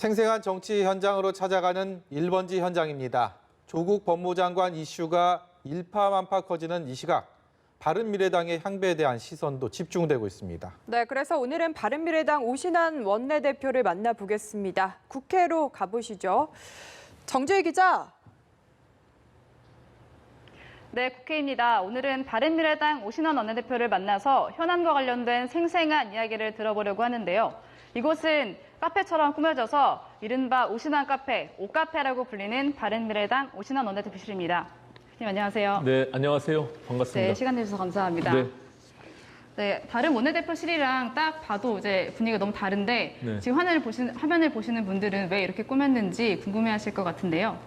생생한 정치 현장으로 찾아가는 1번지 현장입니다. 조국 법무장관 이슈가 일파만파 커지는 이 시각, 바른미래당의 향배에 대한 시선도 집중되고 있습니다. 네, 그래서 오늘은 바른미래당 오신환 원내대표를 만나보겠습니다. 국회로 가보시죠. 정주희 기자. 네, 국회입니다. 오늘은 바른미래당 오신환 원내대표를 만나서 현안과 관련된 생생한 이야기를 들어보려고 하는데요. 이곳은 카페처럼 꾸며져서 이른바 오신환 카페, 오카페라고 불리는 바른미래당 오신환 원내대표실입니다. 대표님 안녕하세요. 네, 안녕하세요. 반갑습니다. 네, 시간 내주셔서 감사합니다. 네. 네, 다른 원내대표실이랑 딱 봐도 이제 분위기가 너무 다른데 네. 지금 화면을 보시는 분들은 왜 이렇게 꾸몄는지 궁금해하실 것 같은데요.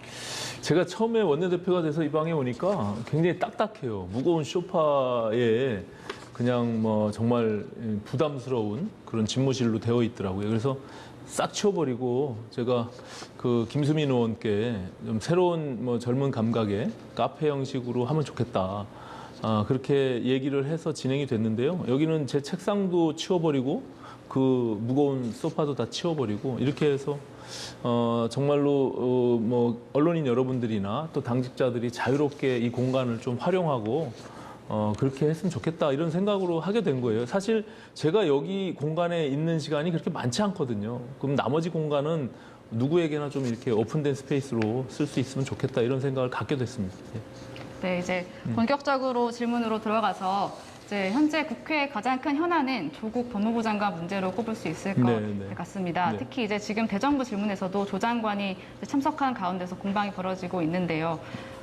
제가 처음에 원내대표가 돼서 이 방에 오니까 굉장히 딱딱해요. 무거운 소파에 그냥 뭐 정말 부담스러운 그런 집무실로 되어 있더라고요. 그래서 싹 치워버리고 제가 그 김수민 의원께 좀 새로운 뭐 젊은 감각의 카페 형식으로 하면 좋겠다. 그렇게 얘기를 해서 진행이 됐는데요. 여기는 제 책상도 치워버리고 그 무거운 소파도 다 치워버리고 이렇게 해서 정말로 뭐 언론인 여러분들이나 또 당직자들이 자유롭게 이 공간을 좀 활용하고 그렇게 했으면 좋겠다 이런 생각으로 하게 된 거예요. 사실 제가 여기 공간에 있는 시간이 그렇게 많지 않거든요. 그럼 나머지 공간은 누구에게나 좀 이렇게 오픈된 스페이스로 쓸 수 있으면 좋겠다 이런 생각을 갖게 됐습니다. 네, 이제 본격적으로 질문으로 들어가서 이제 현재 국회의 가장 큰 현안은 조국 법무부 장관 문제로 꼽을 수 있을 것 같습니다. 네. 특히 이제 지금 대정부 질문에서도 조 장관이 참석한 가운데서 공방이 벌어지고 있는데요.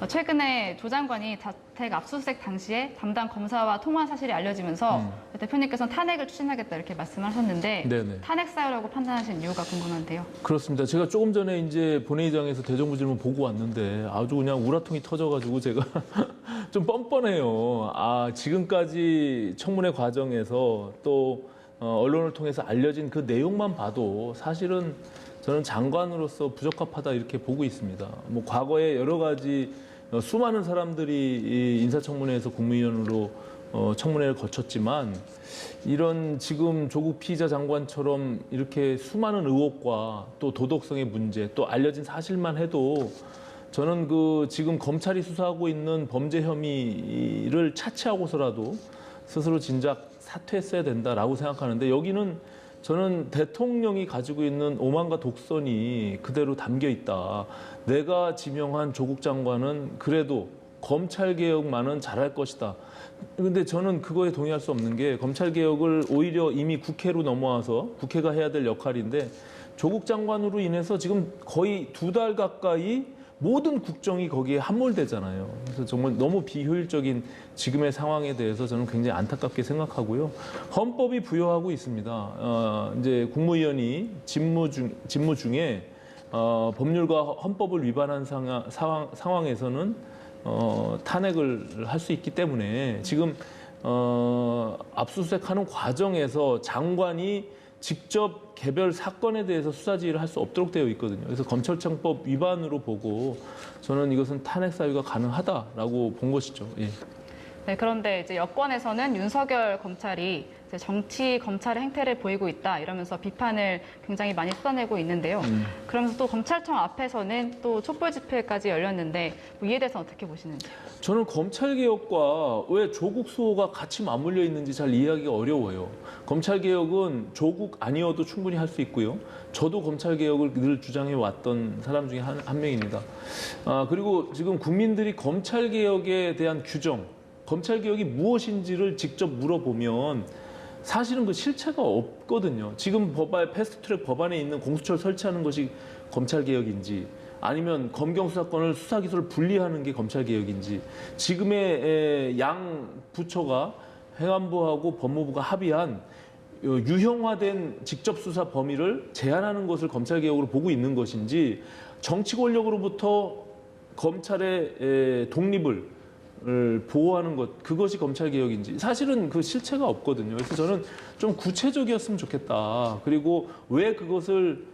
최근에 조 장관이 자택 압수수색 당시에 담당 검사와 통화한 사실이 알려지면서 대표님께서는 탄핵을 추진하겠다 이렇게 말씀을 하셨는데 네네. 탄핵 사유라고 판단하신 이유가 궁금한데요. 그렇습니다. 제가 조금 전에 이제 본회의장에서 대정부 질문 보고 왔는데 아주 그냥 우라통이 터져가지고 제가 좀 뻔뻔해요. 지금까지 청문회 과정에서 또 언론을 통해서 알려진 그 내용만 봐도 사실은 저는 장관으로서 부적합하다 이렇게 보고 있습니다. 뭐 과거에 여러 가지 수많은 사람들이 이 인사청문회에서 국무위원으로 청문회를 거쳤지만 이런 지금 조국 피의자 장관처럼 이렇게 수많은 의혹과 또 도덕성의 문제 또 알려진 사실만 해도 저는 그 지금 검찰이 수사하고 있는 범죄 혐의를 차치하고서라도 스스로 진작 사퇴했어야 된다라고 생각하는데 여기는 저는 대통령이 가지고 있는 오만과 독선이 그대로 담겨 있다. 내가 지명한 조국 장관은 그래도 검찰개혁만은 잘할 것이다. 근데 저는 그거에 동의할 수 없는 게 검찰개혁을 오히려 이미 국회로 넘어와서 국회가 해야 될 역할인데 조국 장관으로 인해서 지금 거의 2달 가까이 모든 국정이 거기에 함몰되잖아요. 그래서 정말 너무 비효율적인 지금의 상황에 대해서 저는 굉장히 안타깝게 생각하고요. 헌법이 부여하고 있습니다. 이제 국무위원이 직무 중에 법률과 헌법을 위반한 상황에서는 탄핵을 할 수 있기 때문에 지금 압수수색하는 과정에서 장관이 직접 개별 사건에 대해서 수사 지휘를 할 수 없도록 되어 있거든요. 그래서 검찰청법 위반으로 보고 저는 이것은 탄핵 사유가 가능하다라고 본 것이죠. 예. 네, 그런데 이제 여권에서는 윤석열 검찰이 이제 정치 검찰의 행태를 보이고 있다 이러면서 비판을 굉장히 많이 쏟아내고 있는데요. 그러면서 또 검찰청 앞에서는 또 촛불 집회까지 열렸는데 뭐 이에 대해서 어떻게 보시는지? 저는 검찰개혁과 왜 조국 수호가 같이 맞물려 있는지 잘 이해하기가 어려워요. 검찰개혁은 조국 아니어도 충분히 할 수 있고요. 저도 검찰개혁을 늘 주장해 왔던 사람 중에 한 명입니다. 그리고 지금 국민들이 검찰개혁에 대한 규정, 검찰개혁이 무엇인지를 직접 물어보면 사실은 그 실체가 없거든요. 지금 패스트트랙 법안에 있는 공수처를 설치하는 것이 검찰개혁인지 아니면 검경수사권을 수사기소를 분리하는 게 검찰개혁인지 지금의 양 부처가 행안부하고 법무부가 합의한 유형화된 직접수사 범위를 제한하는 것을 검찰개혁으로 보고 있는 것인지 정치 권력으로부터 검찰의 독립을 보호하는 것, 그것이 검찰개혁인지 사실은 그 실체가 없거든요. 그래서 저는 좀 구체적이었으면 좋겠다. 그리고 왜 그것을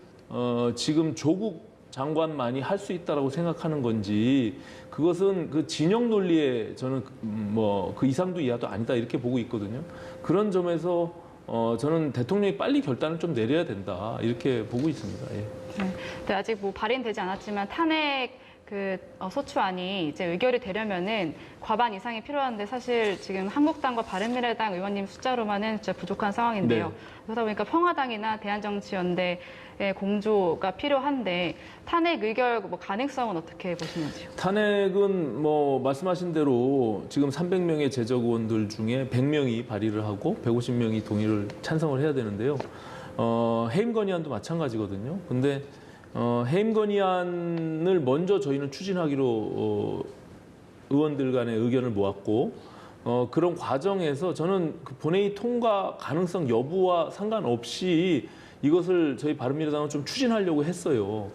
지금 조국 장관만이 할 수 있다라고 생각하는 건지 그것은 그 진영 논리에 저는 뭐 그 이상도 이하도 아니다 이렇게 보고 있거든요. 그런 점에서 저는 대통령이 빨리 결단을 좀 내려야 된다 이렇게 보고 있습니다. 예. 네, 아직 뭐 발의되지 않았지만 탄핵 소추안이 이제 의결이 되려면은 과반 이상이 필요한데 사실 지금 한국당과 바른미래당 의원님 숫자로만은 진짜 부족한 상황인데요. 네. 그러다 보니까 평화당이나 대한정치연대의 공조가 필요한데 탄핵 의결 뭐 가능성은 어떻게 보시는지요? 탄핵은 뭐 말씀하신 대로 지금 300명의 제적 의원들 중에 100명이 발의를 하고 150명이 동의를 찬성을 해야 되는데요. 해임 건의안도 마찬가지거든요. 근데 해임 건의안을 먼저 저희는 추진하기로 의원들 간의 의견을 모았고 그런 과정에서 저는 그 본회의 통과 가능성 여부와 상관없이 이것을 저희 바른미래당은 좀 추진하려고 했어요.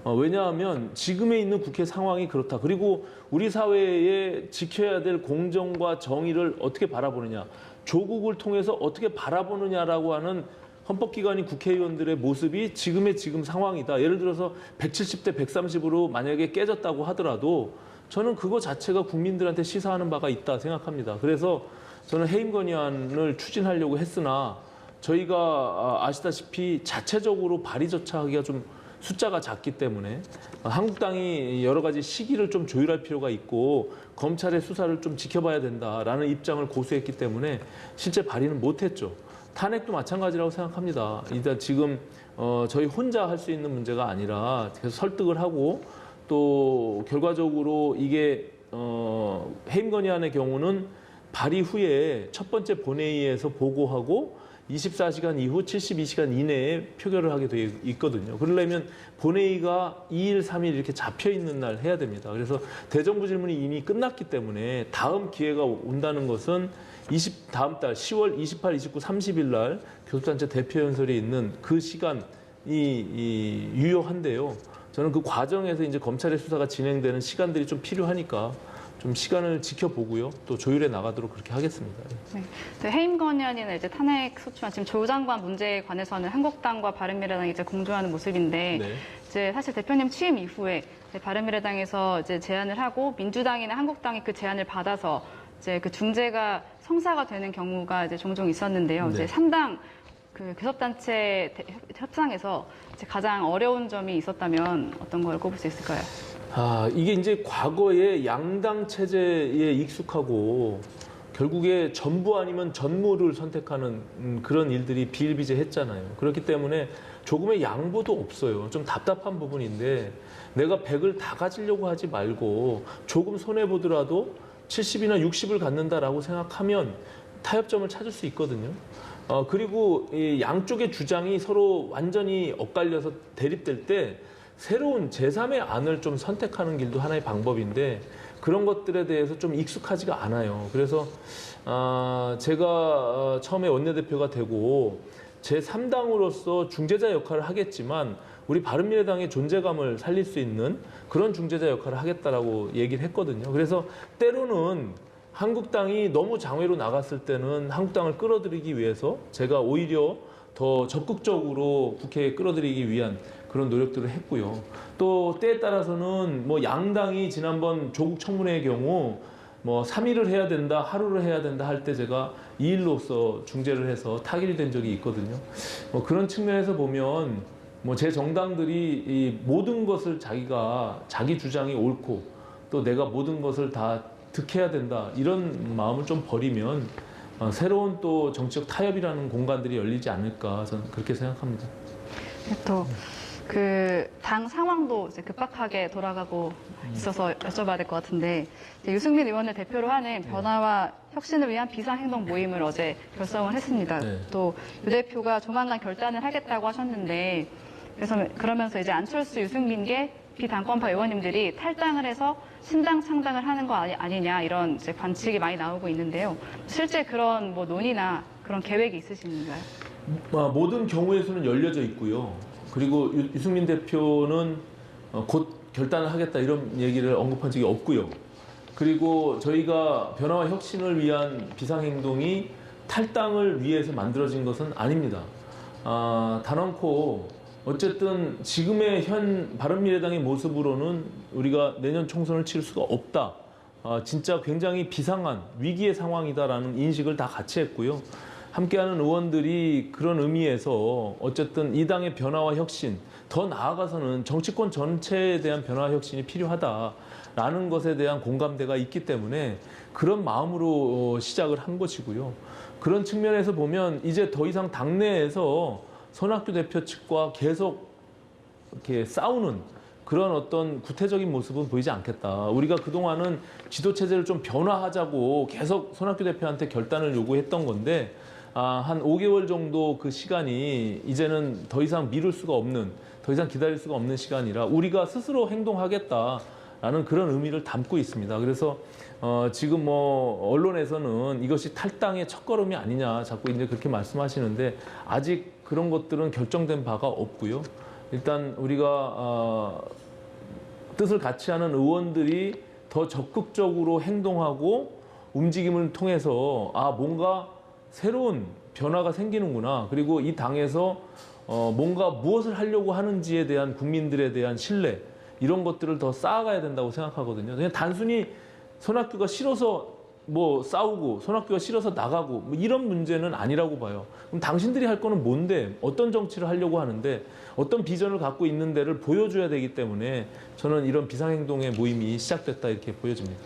왜냐하면 지금에 있는 국회 상황이 그렇다. 그리고 우리 사회에 지켜야 될 공정과 정의를 어떻게 바라보느냐, 조국을 통해서 어떻게 바라보느냐라고 하는 헌법기관인 국회의원들의 모습이 지금 상황이다. 예를 들어서 170대 130으로 만약에 깨졌다고 하더라도 저는 그거 자체가 국민들한테 시사하는 바가 있다 생각합니다. 그래서 저는 해임 건의안을 추진하려고 했으나 저희가 아시다시피 자체적으로 발의조차 하기가 좀 숫자가 작기 때문에 한국당이 여러 가지 시기를 좀 조율할 필요가 있고 검찰의 수사를 좀 지켜봐야 된다라는 입장을 고수했기 때문에 실제 발의는 못했죠. 탄핵도 마찬가지라고 생각합니다. 일단 지금 저희 혼자 할 수 있는 문제가 아니라 계속 설득을 하고 또 결과적으로 이게 해임 건의안의 경우는 발의 후에 첫 번째 본회의에서 보고하고 24시간 이후 72시간 이내에 표결을 하게 되어 있거든요. 그러려면 본회의가 2일, 3일 이렇게 잡혀 있는 날 해야 됩니다. 그래서 대정부 질문이 이미 끝났기 때문에 다음 기회가 온다는 것은 다음 달 10월 28, 29, 30일 날 교섭단체 대표연설이 있는 그 시간이 유효한데요. 저는 그 과정에서 이제 검찰의 수사가 진행되는 시간들이 좀 필요하니까 좀 시간을 지켜보고요. 또 조율해 나가도록 그렇게 하겠습니다. 네. 해임 건의안이나 이제 탄핵 소추안 지금 조 장관 문제에 관해서는 한국당과 바른미래당이 이제 공조하는 모습인데 네. 이제 사실 대표님 취임 이후에 바른미래당에서 이제 제안을 하고 민주당이나 한국당이 그 제안을 받아서 이제 그 중재가 성사가 되는 경우가 이제 종종 있었는데요. 네. 이제 3당 그 교섭단체 협상에서 이제 가장 어려운 점이 있었다면 어떤 걸 꼽을 수 있을까요? 이게 이제 과거의 양당 체제에 익숙하고 결국에 전부 아니면 전무를 선택하는 그런 일들이 비일비재했잖아요. 그렇기 때문에 조금의 양보도 없어요. 좀 답답한 부분인데 내가 100을 다 가지려고 하지 말고 조금 손해보더라도 70이나 60을 갖는다라고 생각하면 타협점을 찾을 수 있거든요. 그리고 이 양쪽의 주장이 서로 완전히 엇갈려서 대립될 때 새로운 제3의 안을 좀 선택하는 길도 하나의 방법인데 그런 것들에 대해서 좀 익숙하지가 않아요. 그래서 제가 처음에 원내대표가 되고 제3당으로서 중재자 역할을 하겠지만 우리 바른미래당의 존재감을 살릴 수 있는 그런 중재자 역할을 하겠다라고 얘기를 했거든요. 그래서 때로는 한국당이 너무 장외로 나갔을 때는 한국당을 끌어들이기 위해서 제가 오히려 더 적극적으로 국회에 끌어들이기 위한 그런 노력들을 했고요. 또 때에 따라서는 뭐 양당이 지난번 조국 청문회의 경우 뭐 3일을 해야 된다, 하루를 해야 된다 할 때 제가 2일로서 중재를 해서 타결이 된 적이 있거든요. 뭐 그런 측면에서 보면 뭐 제 정당들이 이 모든 것을 자기 주장이 옳고 또 내가 모든 것을 다 득해야 된다 이런 마음을 좀 버리면 새로운 또 정치적 타협이라는 공간들이 열리지 않을까 저는 그렇게 생각합니다. 또 그 당 상황도 이제 급박하게 돌아가고 있어서 여쭤봐야 될 것 같은데 유승민 의원을 대표로 하는 변화와 혁신을 위한 비상행동 모임을 어제 결성을 했습니다. 네. 또 유 대표가 조만간 결단을 하겠다고 하셨는데 그러면서 이제 안철수, 유승민계 비당권파 의원님들이 탈당을 해서 신당 창당을 하는 거 아니냐 이런 이제 관측이 많이 나오고 있는데요. 실제 그런 뭐 논의나 그런 계획이 있으신가요? 모든 경우의 수는 열려져 있고요. 그리고 유승민 대표는 곧 결단을 하겠다 이런 얘기를 언급한 적이 없고요. 그리고 저희가 변화와 혁신을 위한 비상행동이 탈당을 위해서 만들어진 것은 아닙니다. 단언코 어쨌든 지금의 현 바른미래당의 모습으로는 우리가 내년 총선을 치를 수가 없다. 진짜 굉장히 비상한 위기의 상황이다라는 인식을 다 같이 했고요. 함께하는 의원들이 그런 의미에서 어쨌든 이 당의 변화와 혁신, 더 나아가서는 정치권 전체에 대한 변화와 혁신이 필요하다라는 것에 대한 공감대가 있기 때문에 그런 마음으로 시작을 한 것이고요. 그런 측면에서 보면 이제 더 이상 당내에서 손학규 대표 측과 계속 이렇게 싸우는 그런 어떤 구태적인 모습은 보이지 않겠다. 우리가 그동안은 지도체제를 좀 변화하자고 계속 손학규 대표한테 결단을 요구했던 건데 한 5개월 정도 그 시간이 이제는 더 이상 미룰 수가 없는, 더 이상 기다릴 수가 없는 시간이라 우리가 스스로 행동하겠다라는 그런 의미를 담고 있습니다. 그래서 지금 뭐 언론에서는 이것이 탈당의 첫걸음이 아니냐 자꾸 이제 그렇게 말씀하시는데 아직 그런 것들은 결정된 바가 없고요. 일단 우리가 뜻을 같이 하는 의원들이 더 적극적으로 행동하고 움직임을 통해서 뭔가 새로운 변화가 생기는구나. 그리고 이 당에서 뭔가 무엇을 하려고 하는지에 대한 국민들에 대한 신뢰 이런 것들을 더 쌓아가야 된다고 생각하거든요. 그냥 단순히 손학규가 싫어서 뭐 싸우고 손학규가 싫어서 나가고 뭐 이런 문제는 아니라고 봐요. 그럼 당신들이 할 거는 뭔데? 어떤 정치를 하려고 하는데 어떤 비전을 갖고 있는 데를 보여줘야 되기 때문에 저는 이런 비상행동의 모임이 시작됐다 이렇게 보여집니다.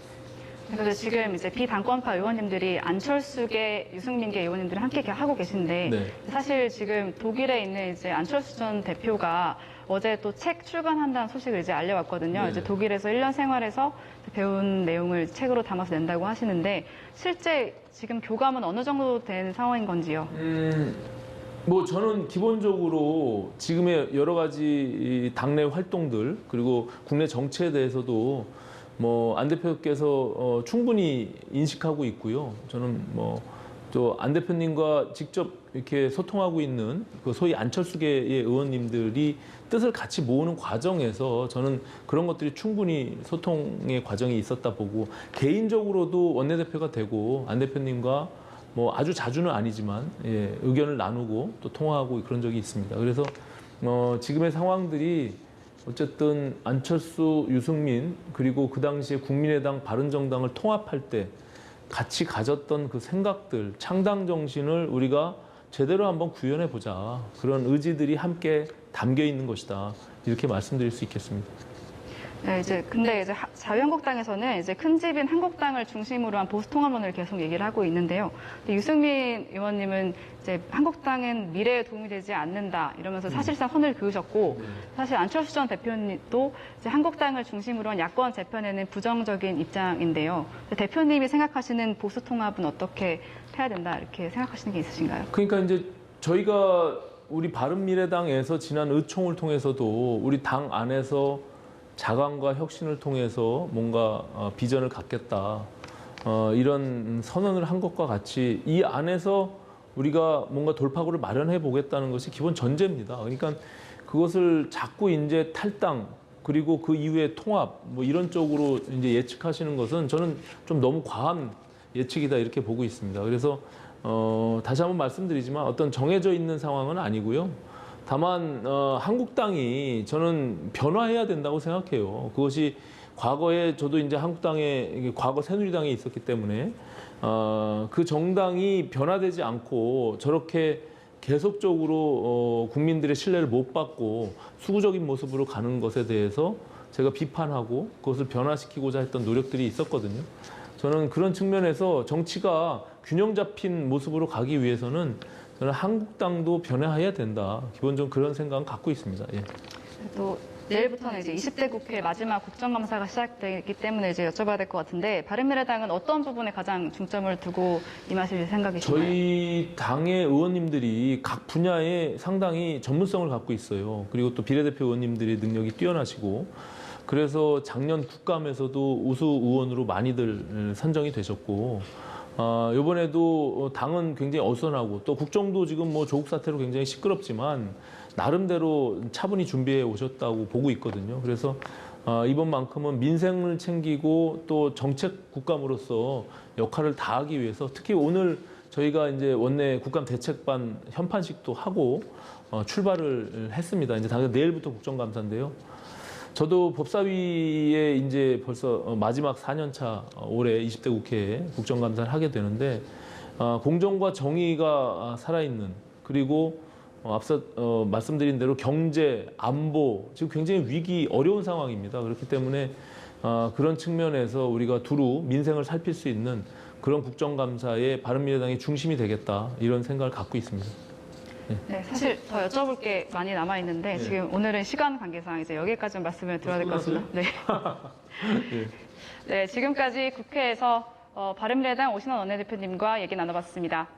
그래서 지금 이제 비당권파 의원님들이 안철수계, 유승민계 의원님들이 함께 하고 계신데 네. 사실 지금 독일에 있는 이제 안철수 전 대표가 어제 또 책 출간한다는 소식을 이제 알려왔거든요. 네. 이제 독일에서 1년 생활해서 배운 내용을 책으로 담아서 낸다고 하시는데 실제 지금 교감은 어느 정도 된 상황인 건지요? 뭐 저는 기본적으로 지금의 여러 가지 당내 활동들 그리고 국내 정치에 대해서도 뭐 안 대표께서 충분히 인식하고 있고요. 저는 뭐 또 안 대표님과 직접 이렇게 소통하고 있는 그 소위 안철수계의 의원님들이 뜻을 같이 모으는 과정에서 저는 그런 것들이 충분히 소통의 과정이 있었다 보고 개인적으로도 원내대표가 되고 안 대표님과 뭐 아주 자주는 아니지만 의견을 나누고 또 통화하고 그런 적이 있습니다. 그래서 지금의 상황들이 어쨌든 안철수, 유승민 그리고 그 당시에 국민의당, 바른정당을 통합할 때 같이 가졌던 그 생각들, 창당 정신을 우리가 제대로 한번 구현해 보자. 그런 의지들이 함께 담겨 있는 것이다. 이렇게 말씀드릴 수 있겠습니다. 네, 근데 자유한국당에서는 이제 큰 집인 한국당을 중심으로 한 보수 통합론을 계속 얘기를 하고 있는데요. 유승민 의원님은 이제 한국당은 미래에 도움이 되지 않는다 이러면서 사실상 선을 그으셨고 사실 안철수 전 대표님도 이제 한국당을 중심으로 한 야권 재편에는 부정적인 입장인데요. 대표님이 생각하시는 보수 통합은 어떻게 해야 된다 이렇게 생각하시는 게 있으신가요? 그러니까 이제 저희가 우리 바른미래당에서 지난 의총을 통해서도 우리 당 안에서 자강과 혁신을 통해서 뭔가 비전을 갖겠다. 이런 선언을 한 것과 같이 이 안에서 우리가 뭔가 돌파구를 마련해 보겠다는 것이 기본 전제입니다. 그러니까 그것을 자꾸 이제 탈당 그리고 그 이후에 통합 뭐 이런 쪽으로 이제 예측하시는 것은 저는 좀 너무 과한 예측이다 이렇게 보고 있습니다. 그래서 다시 한번 말씀드리지만 어떤 정해져 있는 상황은 아니고요. 다만 한국당이 저는 변화해야 된다고 생각해요. 그것이 과거에 저도 이제 한국당에 과거 새누리당에 있었기 때문에 그 정당이 변화되지 않고 저렇게 계속적으로 국민들의 신뢰를 못 받고 수구적인 모습으로 가는 것에 대해서 제가 비판하고 그것을 변화시키고자 했던 노력들이 있었거든요. 저는 그런 측면에서 정치가 균형 잡힌 모습으로 가기 위해서는 저는 한국당도 변화해야 된다. 기본적으로 그런 생각은 갖고 있습니다. 예. 또 내일부터는 이제 20대 국회 마지막 국정감사가 시작되기 때문에 이제 여쭤봐야 될 것 같은데 바른미래당은 어떤 부분에 가장 중점을 두고 임하실 생각이신가요? 저희 당의 의원님들이 각 분야에 상당히 전문성을 갖고 있어요. 그리고 또 비례대표 의원님들의 능력이 뛰어나시고 그래서 작년 국감에서도 우수 의원으로 많이들 선정이 되셨고 이번에도 당은 굉장히 어수선하고 또 국정도 지금 뭐 조국 사태로 굉장히 시끄럽지만 나름대로 차분히 준비해 오셨다고 보고 있거든요. 그래서 이번만큼은 민생을 챙기고 또 정책 국감으로서 역할을 다하기 위해서 특히 오늘 저희가 이제 원내 국감 대책반 현판식도 하고 출발을 했습니다. 이제 당장 내일부터 국정감사인데요. 저도 법사위에 이제 벌써 마지막 4년 차 올해 20대 국회에 국정감사를 하게 되는데 공정과 정의가 살아있는, 그리고 앞서 말씀드린 대로 경제, 안보, 지금 굉장히 어려운 상황입니다. 그렇기 때문에 그런 측면에서 우리가 두루 민생을 살필 수 있는 그런 국정감사에 바른미래당이 중심이 되겠다, 이런 생각을 갖고 있습니다. 네, 사실 더 여쭤볼 게 많이 남아 있는데 지금 오늘은 시간 관계상 이제 여기까지 말씀을 드려야 될 것 같습니다. 네. 네, 지금까지 국회에서 바른미래당 오신환 원내대표님과 얘기 나눠봤습니다.